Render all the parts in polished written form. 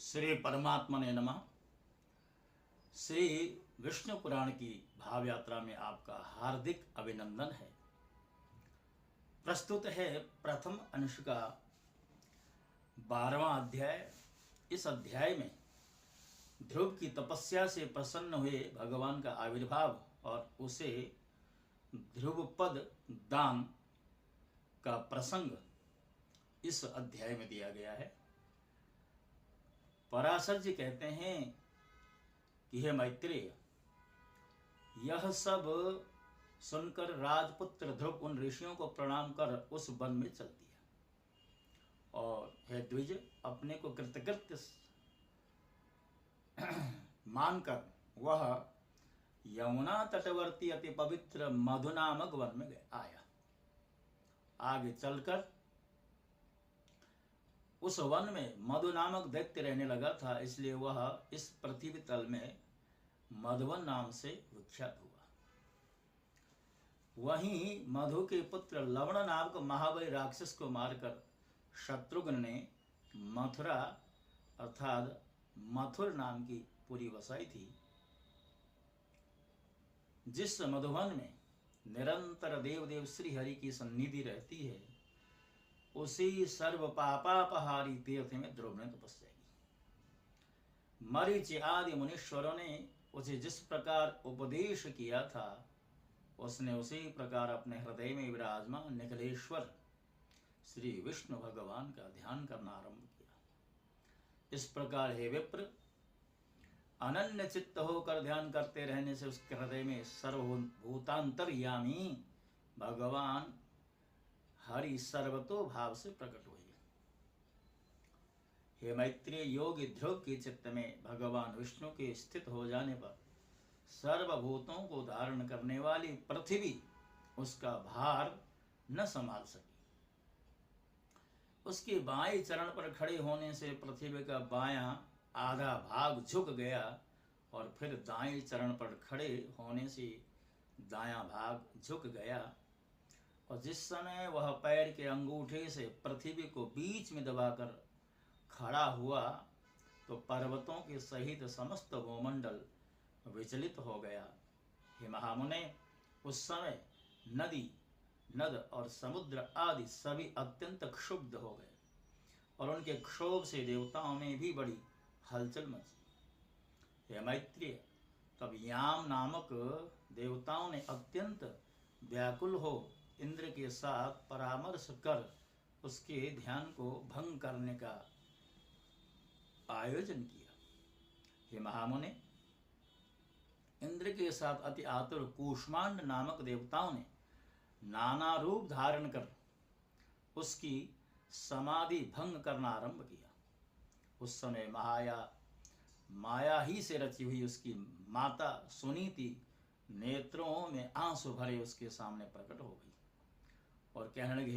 श्री परमात्मा ने नमः। श्री विष्णु पुराण की भाव यात्रा में आपका हार्दिक अभिनंदन है। प्रस्तुत है प्रथम अंश का 12वां अध्याय। इस अध्याय में ध्रुव की तपस्या से प्रसन्न हुए भगवान का आविर्भाव और उसे ध्रुव पद दान का प्रसंग इस अध्याय में दिया गया है। पराशर जी कहते हैं कि हे मैत्रेय, यह सब सुनकर राजपुत्र ध्रुव उन ऋषियों को प्रणाम कर उस वन में चल दिया और हे द्विज, अपने को कृतकृत्य मानकर वह यमुना तटवर्ती अति पवित्र मधु नामक वन में आया। आगे चलकर उस वन में मधु नामक दैत्य रहने लगा था, इसलिए वह इस पृथ्वी तल में मधुवन नाम से विख्यात हुआ। वहीं मधु के पुत्र लवण नामक महाबली राक्षस को मारकर शत्रुघ्न ने मथुरा अर्थात मथुर नाम की पुरी बसाई थी, जिस मधुवन में निरंतर देवदेव श्री हरि की सन्निधि रहती है, उसी सर्व पापापहारी तीर्थ में ध्रुव ने तपस्या की। मरीचि आदि मुनीश्वरों ने उसे जिस प्रकार उपदेश किया था, उसने उसी प्रकार अपने हृदय में विराजमान निखिलेश्वर श्री विष्णु भगवान का ध्यान करना आरंभ किया। इस प्रकार हे विप्र, अनन्य चित्त होकर ध्यान करते रहने से उसके हृदय में सर्वभूतांतर्यामी भगवान हरि सर्वतो भाव से प्रकट हुए। हे मैत्रेय, योगी ध्रुव के चित्त में भगवान विष्णु के स्थित हो जाने पर सर्वभूतों को धारण करने वाली पृथ्वी उसका भार न संभाल सकी। उसके बाएं चरण पर खड़े होने से पृथ्वी का बायां आधा भाग झुक गया और फिर दाएं चरण पर खड़े होने से दायां भाग झुक गया। और जिस समय वह पैर के अंगूठे से पृथ्वी को बीच में दबाकर खड़ा हुआ, तो पर्वतों के सहित समस्त भूमंडल विचलित हो गया। हे महामुने, उस समय नदी, नद और समुद्र आदि सभी अत्यंत क्षुब्ध हो गए और उनके क्षोभ से देवताओं में भी बड़ी हलचल मची। हे मैत्रेय, तब याम नामक देवताओं ने अत्यंत व्याकुल हो इंद्र के साथ परामर्श कर उसके ध्यान को भंग करने का आयोजन किया। हे महामुने, इंद्र के साथ अति आतुर कूष्मांड नामक देवताओं ने नाना रूप धारण कर उसकी समाधि भंग करना आरंभ किया। उस समय माया ही से रची हुई उसकी माता सुनीति नेत्रों में आंसू भरे उसके सामने प्रकट हो गई और कहने लगी,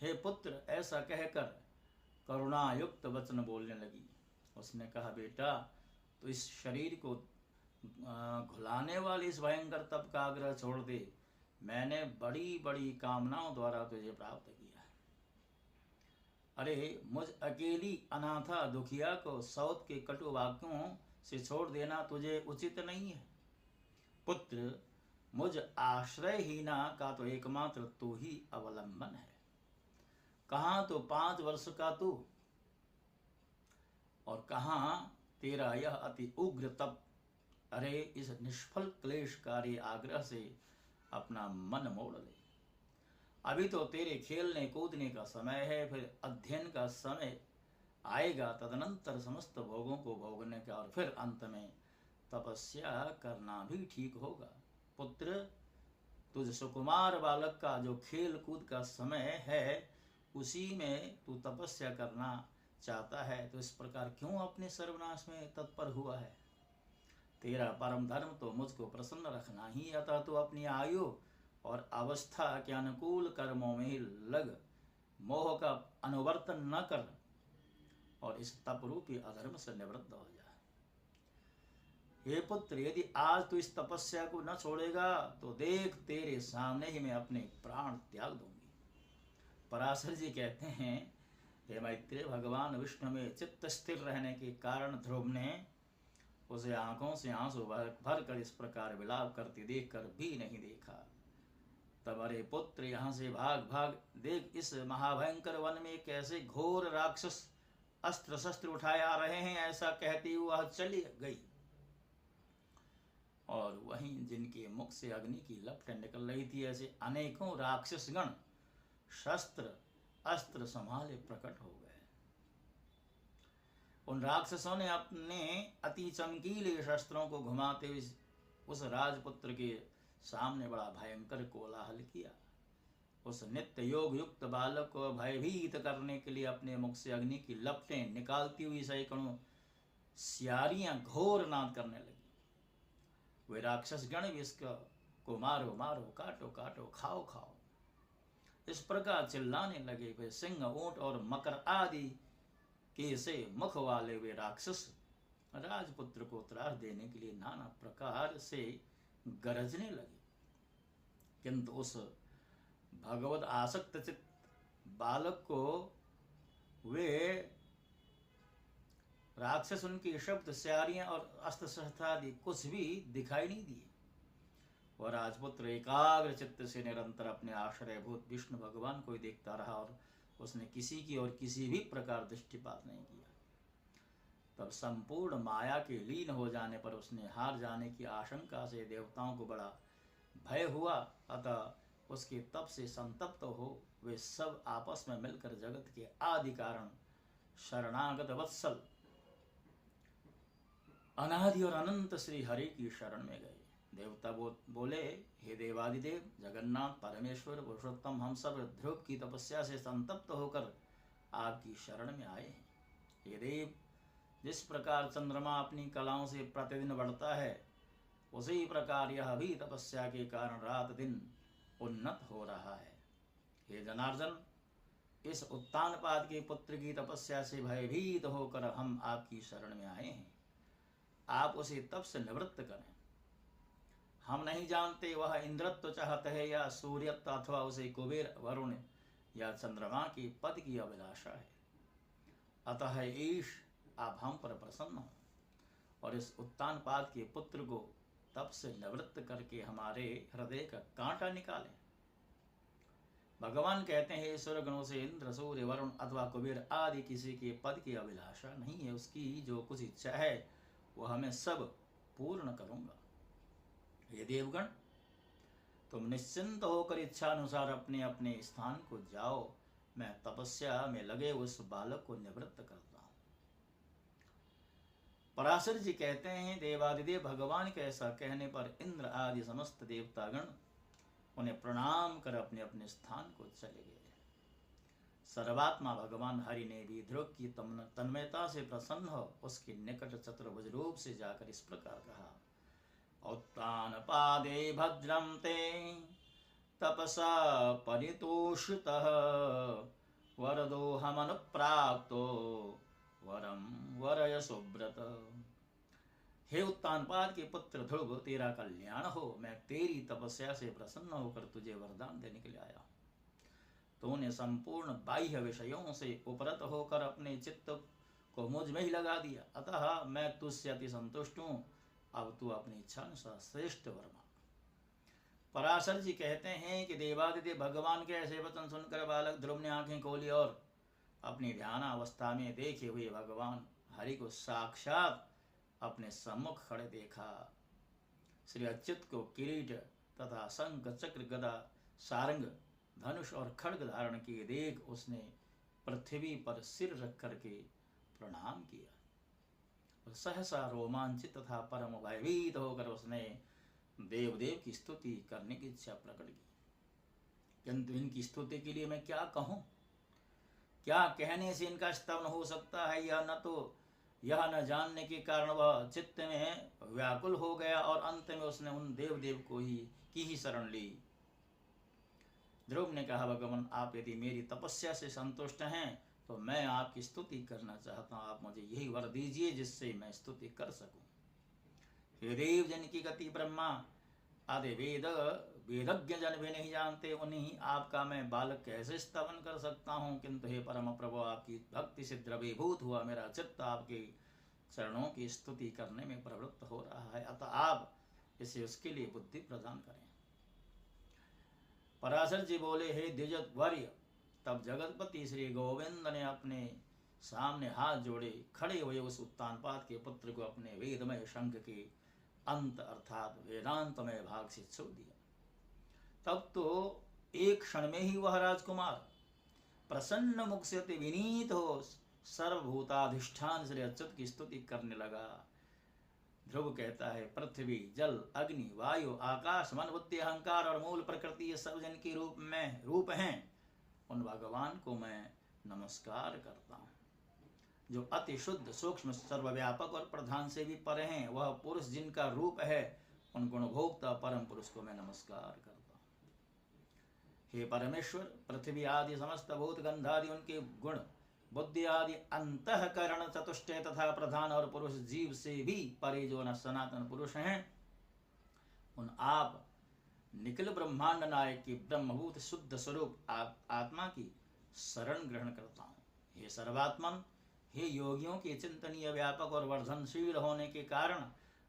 हे पुत्र, ऐसा कहकर करुणायुक्त वचन बोलने लगी। उसने कहा, बेटा, तो इस शरीर को घुलाने वाली इस भयंकर तप का आग्रह छोड़ दे। मैंने बड़ी बड़ी कामनाओं द्वारा तुझे प्राप्त किया है। अरे, मुझ अकेली अनाथा दुखिया को सौत के कटु वाक्यों से छोड़ देना तुझे उचित नहीं है। पुत्र, मुझ आश्रयहीना का तो एकमात्र तू ही अवलंबन है। कहाँ तो 5 वर्ष का तू और कहाँ तेरा यह अति उग्र तप। अरे, इस निष्फल क्लेशकारी आग्रह से अपना मन मोड़ ले। अभी तो तेरे खेलने कूदने का समय है, फिर अध्ययन का समय आएगा, तदनंतर समस्त भोगों को भोगने का और फिर अंत में तपस्या करना भी ठीक होगा। पुत्र, तुझ सुकुमार बालक का जो खेल कूद का समय है, उसी में तू तपस्या करना चाहता है, तो इस प्रकार क्यों अपने सर्वनाश में तत्पर हुआ है? तेरा परम धर्म तो मुझको प्रसन्न रखना ही, अतः तू अपनी आयु और अवस्था के अनुकूल कर्मों में लग मोह का अनुवर्तन न कर और इस तप रूपी अधर्म से निवृत्त हो जा। हे पुत्र, यदि आज तू इस तपस्या को न छोड़ेगा तो देख, तेरे सामने ही मैं अपने प्राण त्याग दूंगी। पराशर जी कहते हैं, हे मैत्रेय, भगवान विष्णु में चित्त स्थिर रहने के कारण ध्रुव ने उसे आंखों से आंसू भर कर इस प्रकार विलाप करते देखकर भी नहीं देखा। तब अरे पुत्र, यहाँ से भाग भाग, देख इस महाभयंकर वन में कैसे घोर राक्षस अस्त्र शस्त्र उठाए आ रहे हैं। ऐसा कहती वह चली गई और वहीं जिनके मुख से अग्नि की लपटें निकल रही थी, ऐसे अनेकों राक्षसगण शस्त्र अस्त्र संभाले प्रकट हो गए। उन राक्षसों ने अपने अति चमकीले शस्त्रों को घुमाते हुए उस राजपुत्र के सामने बड़ा भयंकर कोलाहल किया। उस नित्य योग युक्त बालक को भयभीत करने के लिए अपने मुख से अग्नि की लपटें निकालती हुई सैकड़ों सियारियां घोर नाद करने लगी। वे राक्षस गण भी इसका को मारो मारो, काटो काटो, खाओ खाओ, इस प्रकार चिल्लाने लगे। वे सिंह, ऊंट और मकर आदि के से मुख वाले वे राक्षस राजपुत्र को त्रास देने के लिए नाना प्रकार से गरजने लगे। किंतु उस भगवत आसक्त चित्त बालक को वे राक्षस, उनके शब्द, स्यारियां और अस्त्र शस्त्र आदि कुछ भी दिखाई नहीं दिए। वह राजपुत्र एकाग्र चित्त से निरंतर अपने आश्रयभूत विष्णु भगवान को ही देखता रहा और उसने किसी की और किसी भी प्रकार दृष्टिपात नहीं किया। तब संपूर्ण माया के लीन हो जाने पर उसने हार जाने की आशंका से देवताओं को बड़ा भय हुआ। अतः उसके तप से संतप्त हो वे सब आपस में मिलकर जगत के आदि कारण शरणागत वत्सल अनादि और अनंत श्री हरि की शरण में गए। देवता बोले, हे देवादिदेव, जगन्नाथ, परमेश्वर, पुरुषोत्तम, हम सब ध्रुव की तपस्या से संतप्त होकर आपकी शरण में आए हैं। हे देव, जिस प्रकार चंद्रमा अपनी कलाओं से प्रतिदिन बढ़ता है, उसी प्रकार यह भी तपस्या के कारण रात दिन उन्नत हो रहा है। हे जनार्दन, इस उत्तानपाद के पुत्र की तपस्या से भयभीत होकर हम आपकी शरण में आए हैं। आप उसे तप से निवृत्त करें। हम नहीं जानते वह इंद्रत्व चाहता है या सूर्यत्व, अथवा उसे कुबेर, वरुण या चंद्रमा के पद की अभिलाषा है। अतः ईश, आप हम पर प्रसन्न हो और इस उत्तानपाद के पुत्र को तप से निवृत्त करके हमारे हृदय का कांटा निकालें। भगवान कहते हैं, सूर्यगणों से इंद्र, सूर्य, वरुण अथवा कुबेर आदि किसी के पद की अभिलाषा नहीं है। उसकी जो कुछ इच्छा है वह मैं सब पूर्ण करूंगा। ये देवगण, तुम निश्चिंत होकर इच्छा अनुसार अपने अपने स्थान को जाओ। मैं तपस्या में लगे उस बालक को निवृत्त करता हूं। पराशर जी कहते हैं, देवादिदेव भगवान के ऐसा कहने पर इंद्र आदि समस्त देवतागण उन्हें प्रणाम कर अपने अपने स्थान को चले गए। सर्वात्मा भगवान हरि ने भी ध्रुव की तन्मयता से प्रसन्न हो उसके निकट चतुर्भुज रूप से जाकर इस प्रकार कहा, उत्तानपादे भद्रं ते तपसा परितोषितः वरदोहमनुप्राप्तो वरम वरय सुब्रत। हे उत्तानपाद के पुत्र ध्रुव, तेरा कल्याण हो। मैं तेरी तपस्या से प्रसन्न होकर तुझे वरदान देने के लिए आया हूं। तूने संपूर्ण बाह्य विषयों से उपरत होकर अपने चित्त को मुझ में ही लगा दिया, अतः मैं तुझसे अति संतुष्ट हूं। अब तू अपनी इच्छा अनुसार श्रेष्ठ वर मांग। पराशर जी कहते हैं कि देवादिदेव भगवान के ऐसे वचन सुनकर बालक ध्रुव ने आंखें खोली और अपनी ध्यान अवस्था में देखे हुए भगवान हरि को साक्षात अपने सम्मुख खड़े देखा। श्री अच्युत को किरीट तथा शंख, चक्र, गदा, सारंग, धनुष और खड्ग धारण किए देख उसने पृथ्वी पर सिर रख करके प्रणाम किया। सहसा रोमांचित तथा परम भयभीत होकर उसने देवदेव की स्तुति करने की इच्छा प्रकट की। किंतु इनकी स्तुति के लिए मैं क्या कहूँ? क्या कहने से इनका स्तवन हो सकता है? यह न जानने के कारण वह चित्त में व्याकुल हो गया और अंत में उसने उन देवदेव को ही शरण ली। ध्रुव ने कहा, भगवान, आप यदि मेरी तपस्या से संतुष्ट हैं तो मैं आपकी स्तुति करना चाहता हूँ। आप मुझे यही वर दीजिए जिससे मैं स्तुति कर सकूं। हे देव, जिनकी गति ब्रह्मा आदि वेद वेदज्ञ जन भी नहीं जानते, उन्हीं आपका मैं बालक कैसे स्तवन कर सकता हूँ। किंतु हे परम प्रभु, आपकी भक्ति से द्रवीभूत हुआ मेरा चित्त आपके चरणों की स्तुति करने में प्रवृत्त हो रहा है, अतः आप इसे उसके लिए बुद्धि प्रदान करें। पराशर जी बोले, हे द्विजवर्य, तब जगतपति श्री गोविंद ने अपने सामने हाथ जोड़े खड़े हुए उस उत्तानपाद के पुत्र को अपने वेदमय शंख के अंत अर्थात वेदांतमय भाग से छू दिया। तब तो एक क्षण में ही वह राजकुमार प्रसन्न मुख से अति विनीत हो सर्वभूताधिष्ठान श्री अच्युत की स्तुति करने लगा। ध्रुव कहता है, पृथ्वी, जल, अग्नि, वायु, आकाश, मन, बुद्धि, अहंकार और मूल प्रकृति ये सब जिनके रूप हैं, उन भगवान को मैं नमस्कार करता हूँ। जो अति शुद्ध, सूक्ष्म, सर्वव्यापक और प्रधान से भी परे हैं, वह पुरुष जिनका रूप है, उन गुणभोक्ता परम पुरुष को मैं नमस्कार करता हूँ। हे परमेश्वर, पृथ्वी आदि समस्त भूत गंधादि उनके गुण, बुद्धि आदि अंतःकरण चतुष्टय तथा प्रधान और पुरुष जीव से भी परे जो न सनातन पुरुष हैं, उन आप निखिल ब्रह्मांड नायक की ब्रह्मभूत शुद्ध स्वरूप आत्मा की शरण ग्रहण करता हूँ। हे सर्वात्मन, हे योगियों के चिंतनीय, व्यापक और वर्धनशील होने के कारण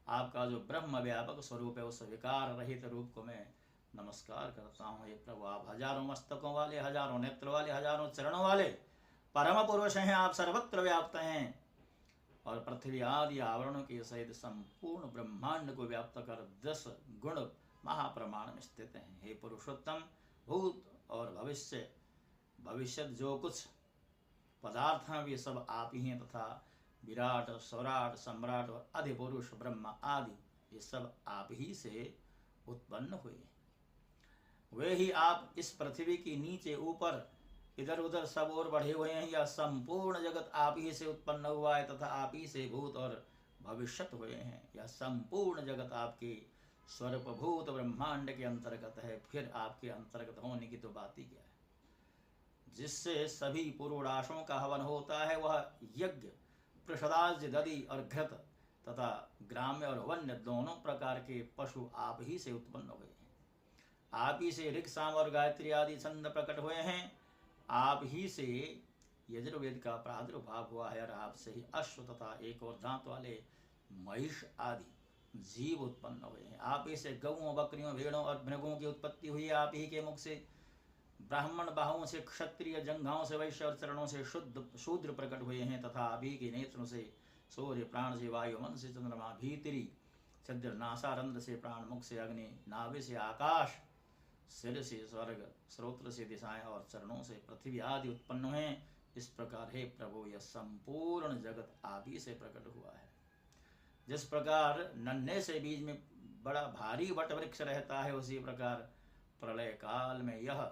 आपका जो ब्रह्म व्यापक स्वरूप है, उस विकार रहित रूप को मैं नमस्कार करता हूँ। हे प्रभु, आप हजारों मस्तकों वाले, हजारों नेत्र वाले, हजारों चरणों वाले परम पुरुष हैं। आप सर्वत्र व्याप्त हैं और पृथ्वी आदि आवरणों के सहित संपूर्ण ब्रह्मांड को व्याप्त कर 10 गुण महाप्रमाण में स्थित हैं। हे पुरुषोत्तम, भूत और भविष्य जो कुछ पदार्थ हैं वे सब आप ही हैं, तथा विराट, स्वराट, सम्राट और अधिपुरुष ब्रह्मा आदि ये सब आप ही से उत्पन्न हुए। वे ही आप इस पृथ्वी की नीचे ऊपर इधर उधर सब ओर बढ़े हुए हैं। यह संपूर्ण जगत आप ही से उत्पन्न हुआ है तथा आप ही से भूत और भविष्यत हुए हैं। यह संपूर्ण जगत आपके स्वरूप भूत ब्रह्मांड के अंतर्गत है। फिर आपके अंतर्गत होने की तो बात ही क्या है। जिससे सभी पुरोडाशों का हवन होता है, वह यज्ञ, प्रसादाज्य, दधि और घृत तथा ग्राम्य और वन्य दोनों प्रकार के पशु आप ही से उत्पन्न हुए हैं। आप ही से ऋक्, साम और गायत्री आदि छंद प्रकट हुए हैं। आप ही से यजुर्वेद का प्रादुर्भाव हुआ है और आपसे ही अश्व तथा एक और दांत वाले महिष आदि जीव उत्पन्न हुए हैं। आप ही से गौओं, बकरियों, भेड़ों और मृगों की उत्पत्ति हुई है। आप ही के मुख से ब्राह्मण, बाहुओं से क्षत्रिय, जंघाओं से वैश्य और चरणों से शूद्र प्रकट हुए हैं तथा आप ही के नेत्रों से सूर्य, प्राण से वायु, मन से चंद्रमा, भीतरी छिद्र, नासारंध्र से प्राण, मुख से अग्नि, नाभि से आकाश, सिर से स्वर्ग, श्रोत्र से दिशाएं और चरणों से पृथ्वी आदि उत्पन्न हुए। इस प्रकार हे प्रभु, यह संपूर्ण जगत आप ही से प्रकट हुआ है। जिस प्रकार नन्हे से बीज में बड़ा भारी वट वृक्ष रहता है, उसी प्रकार प्रलय काल में यह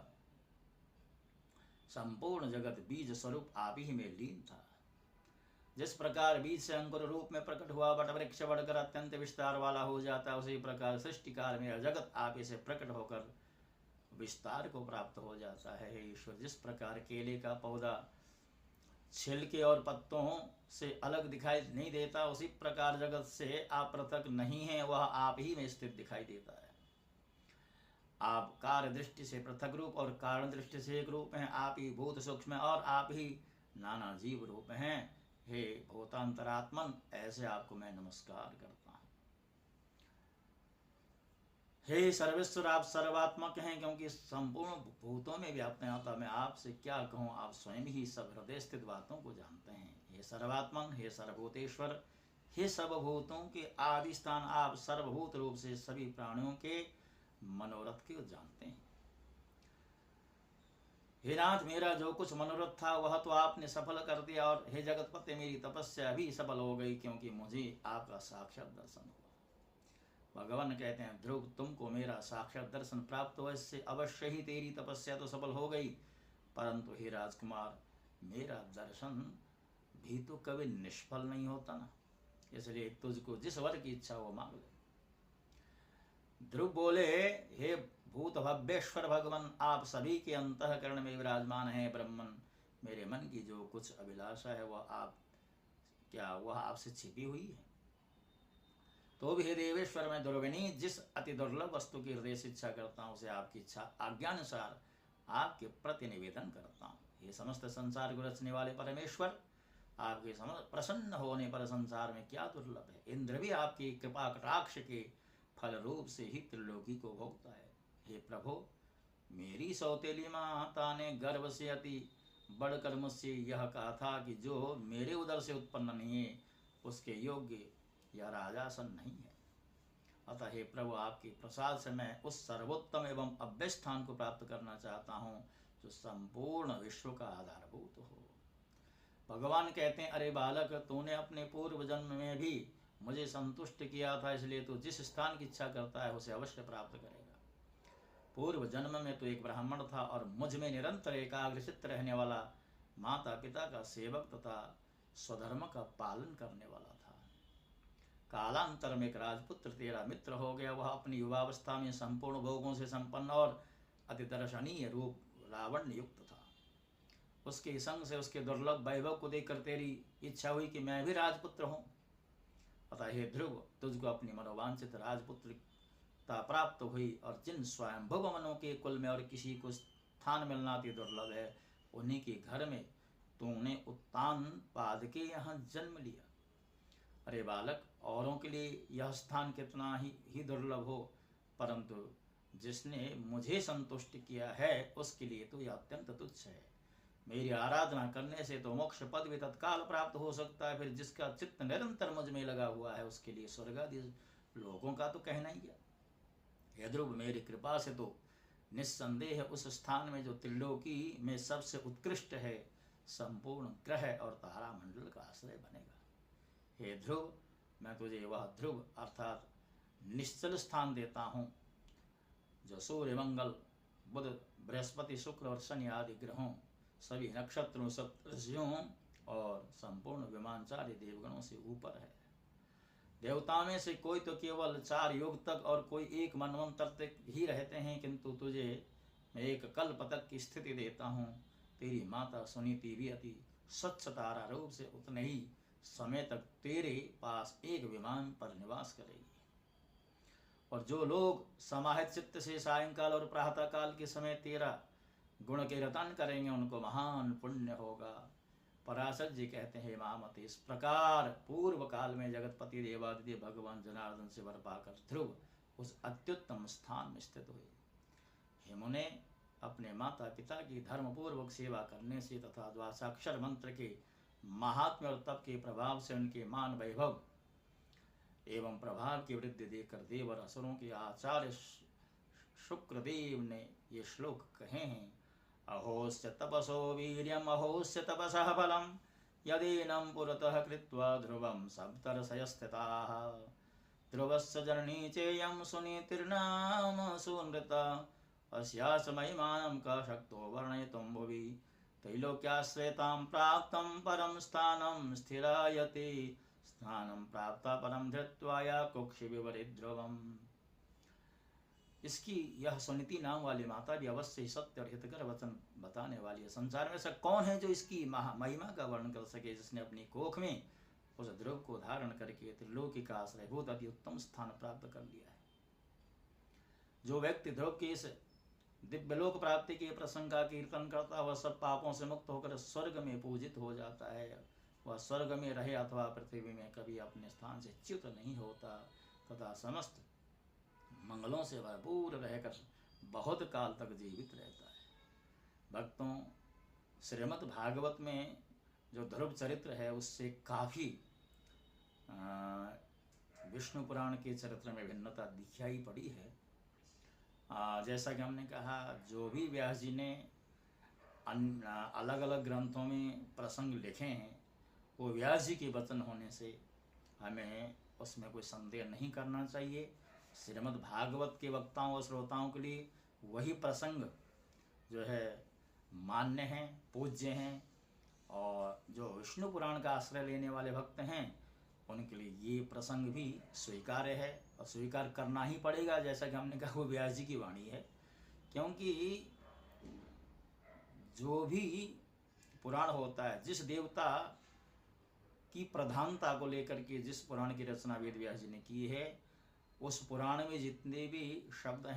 संपूर्ण जगत बीज स्वरूप आप ही में लीन था। जिस प्रकार बीज से अंकुर रूप में प्रकट हुआ वट वृक्ष बढ़कर अत्यंत विस्तार वाला हो जाता है, उसी प्रकार सृष्टि काल में यह जगत आप ही से प्रकट होकर विस्तार को प्राप्त हो जाता है। हे ईश्वर, जिस प्रकार केले का पौधा छिलके और पत्तों से अलग दिखाई नहीं देता, उसी प्रकार जगत से आप पृथक नहीं है, वह आप ही में स्थित दिखाई देता है। आप कार्य दृष्टि से पृथक रूप और कारण दृष्टि से एक रूप हैं। आप ही भूत सूक्ष्म और आप ही नाना जीव रूप हैं। हे भूतांतरात्मन, ऐसे आपको मैं नमस्कार करता हूँ। हे सर्वेश्वर, आप सर्वात्मक हैं, क्योंकि संपूर्ण भूतों में व्याप्त हैं। अतः मैं आपसे क्या कहूँ, आप स्वयं ही सब हृदय स्थित बातों को जानते हैं। हे सर्वात्मन, हे सर्वभूतेश्वर, हे सर्वभूतों के आदि स्थान, आप सर्वभूत रूप से सभी प्राणियों के मनोरथ को जानते हैं। हे नाथ, मेरा जो कुछ मनोरथ था वह तो आपने सफल कर दिया, और हे जगतपति, मेरी तपस्या भी सफल हो गई, क्योंकि मुझे आपका साक्षात दर्शन हुआ। भगवान कहते हैं, ध्रुव, तुमको मेरा साक्षात दर्शन प्राप्त हुआ, इससे अवश्य ही तेरी तपस्या तो सफल हो गई, परंतु हे राजकुमार, मेरा दर्शन भी तो कभी निष्फल नहीं होता ना, इसलिए तुझको जिस वर की इच्छा वो मांग ले। ध्रुव बोले, हे भूत भव्येश्वर भगवान, आप सभी के अंतःकरण में विराजमान हैं। ब्रह्मन, मेरे मन की जो कुछ अभिलाषा है वह आपसे छिपी हुई है? तो भी हे देवेश्वर मैं दुर्विनीत जिस अति दुर्लभ वस्तु की हृदय से इच्छा करता हूँ उसे आपकी इच्छा आज्ञानुसार आपके प्रति निवेदन करता हूँ। ये समस्त संसार को रचने वाले परमेश्वर, आपके प्रसन्न होने पर संसार में क्या दुर्लभ है। इंद्र भी आपकी कृपा कटाक्ष के फल रूप से ही त्रिलोकी को भोगता है। हे प्रभु, मेरी सौतेली माता ने गर्भ से अति बढ़कर मुझसे यह कहा था कि जो मेरे उदर से उत्पन्न नहीं है उसके योग्य यह राजासन नहीं है। अतः हे प्रभु, आपके प्रसाद से मैं उस सर्वोत्तम एवं अव्यय स्थान को प्राप्त करना चाहता हूँ जो संपूर्ण विश्व का आधारभूत हो। भगवान कहते हैं, अरे बालक, तूने अपने पूर्व जन्म में भी मुझे संतुष्ट किया था, इसलिए तू जिस स्थान की इच्छा करता है उसे अवश्य प्राप्त करेगा। पूर्व जन्म में तो एक ब्राह्मण था और मुझ में निरंतर एकाग्रचित्त रहने वाला, माता पिता का सेवक तथा स्वधर्म का पालन करने वाला था। कालांतर में एक राजपुत्र तेरा मित्र हो गया। वह अपनी युवावस्था में संपूर्ण भोगों से संपन्न और अति दर्शनीय रूप लावण्य युक्त था। उसके संग से उसके दुर्लभ वैभव को देखकर तेरी इच्छा हुई कि मैं भी राजपुत्र हूँ। अतः हे ध्रुव, तुझको अपनी मनोवांछित राजपुत्रता प्राप्त हुई और जिन स्वयंभुव मनों के कुल में और किसी को स्थान मिलना अति दुर्लभ है, उन्हीं के घर में तूने उत्तान पाद के यहाँ जन्म लिया। अरे बालक, औरों के लिए यह स्थान कितना ही दुर्लभ हो, परंतु जिसने मुझे संतुष्ट किया है उसके लिए तो यह अत्यंत तुच्छ है। मेरी आराधना करने से तो मोक्ष पद भी तत्काल प्राप्त हो सकता है, फिर जिसका चित्त निरंतर मुझ में लगा हुआ है उसके लिए स्वर्ग आदि लोगों का तो कहना ही क्या। हे ध्रुव, मेरी कृपा से तो निस्संदेह उस स्थान में जो त्रिलोकी में सबसे उत्कृष्ट है, संपूर्ण ग्रह और तारा मंडल का आश्रय बनेगा। हे ध्रुव, मैं तुझे वह ध्रुव अर्थात निश्चल स्थान देता हूँ जो सूर्य, मंगल, बुध, बृहस्पति, शुक्र और शनि आदि ग्रहों, सभी नक्षत्रों, सप्तर्षियों और संपूर्ण विमानचारी देवगणों से ऊपर है। देवताओं में से कोई तो केवल 4 युग तक और कोई 1 मनवंतर तक ही रहते हैं, किंतु तुझे मैं 1 कल्प तक की स्थिति देता हूँ। तेरी माता सुनीति भी अति स्वच्छ तारा रूप से उतने ही समय तक तेरे पास एक विमान पर निवास करेगी। और जो लोग समाहित चित्त से सायंकाल और प्रातः काल के समय तेरा गुण के रतन करेंगे उनको महान पुण्य होगा। पराशर जी कहते हैं, महामते, इस प्रकार पूर्व काल में जगतपति देवादिदेव भगवान जनार्दन से वर पाकर ध्रुव उस अत्युत्तम स्थान में स्थित हुए। हे मुने, अपने माता पिता की धर्मपूर्वक सेवा करने से तथा द्वासाक्षर मंत्र के महात्म्य और तप के प्रभाव से उनके मान वैभव एवं प्रभाव की वृद्धि देखकर देव और असुरों के आचार्य शुक्रदेव ने ये श्लोक कहे हैं। अहोस्य तपसो वीर्यम अहोस्य तपसः बलम यदेनं पुरतः कृत्वा ध्रुवं सप्तर्षयस्थिताः ध्रुवस्य जननी चेयं सुनीतिर्नाम सुनृता अस्यास महिमानं का शक्तो वर्णयितुं भुवि त्रैलोक्याश्वेतां प्राप्तं परं स्थानं स्थिरायते स्थानं प्राप्ता परं धृत्वा या कुक्षि विवरि ध्रुवम्। इसकी यह सुनीति नाम वाली माता भी अवश्य ही सत्य और हितकर वचन बताने वाली है। संसार में ऐसा कौन है जो इसकी महिमा का वर्णन कर सके, जिसने अपनी कोख में उस ध्रुव को धारण करके त्रिलोकी का आश्रयभूत अति उत्तम स्थान प्राप्त कर लिया है। जो व्यक्ति ध्रुव के इस दिव्यलोक प्राप्ति के प्रसंग का कीर्तन करता, वह सब पापों से मुक्त होकर स्वर्ग में पूजित हो जाता है। वह स्वर्ग में रहे अथवा पृथ्वी में कभी अपने स्थान से च्युत नहीं होता तथा समस्त मंगलों से भरपूर रहकर बहुत काल तक जीवित रहता है। भक्तों, श्रीमद् भागवत में जो ध्रुव चरित्र है उससे काफ़ी विष्णु पुराण के चरित्र में भिन्नता दिखाई पड़ी है। जैसा कि हमने कहा, जो भी व्यास जी ने अलग अलग ग्रंथों में प्रसंग लिखे हैं वो व्यास जी के वचन होने से हमें उसमें कोई संदेह नहीं करना चाहिए। श्रीमद् भागवत के वक्ताओं और श्रोताओं के लिए वही प्रसंग जो है मान्य हैं, पूज्य हैं, और जो विष्णु पुराण का आश्रय लेने वाले भक्त हैं उनके लिए ये प्रसंग भी स्वीकार्य है और स्वीकार करना ही पड़ेगा। जैसा कि हमने कहा, वो व्यास जी की वाणी है, क्योंकि जो भी पुराण होता है, जिस देवता की प्रधानता को लेकर के जिस पुराण की रचना वेद व्यास जी ने की है, उस पुराण में जितने भी शब्द हैं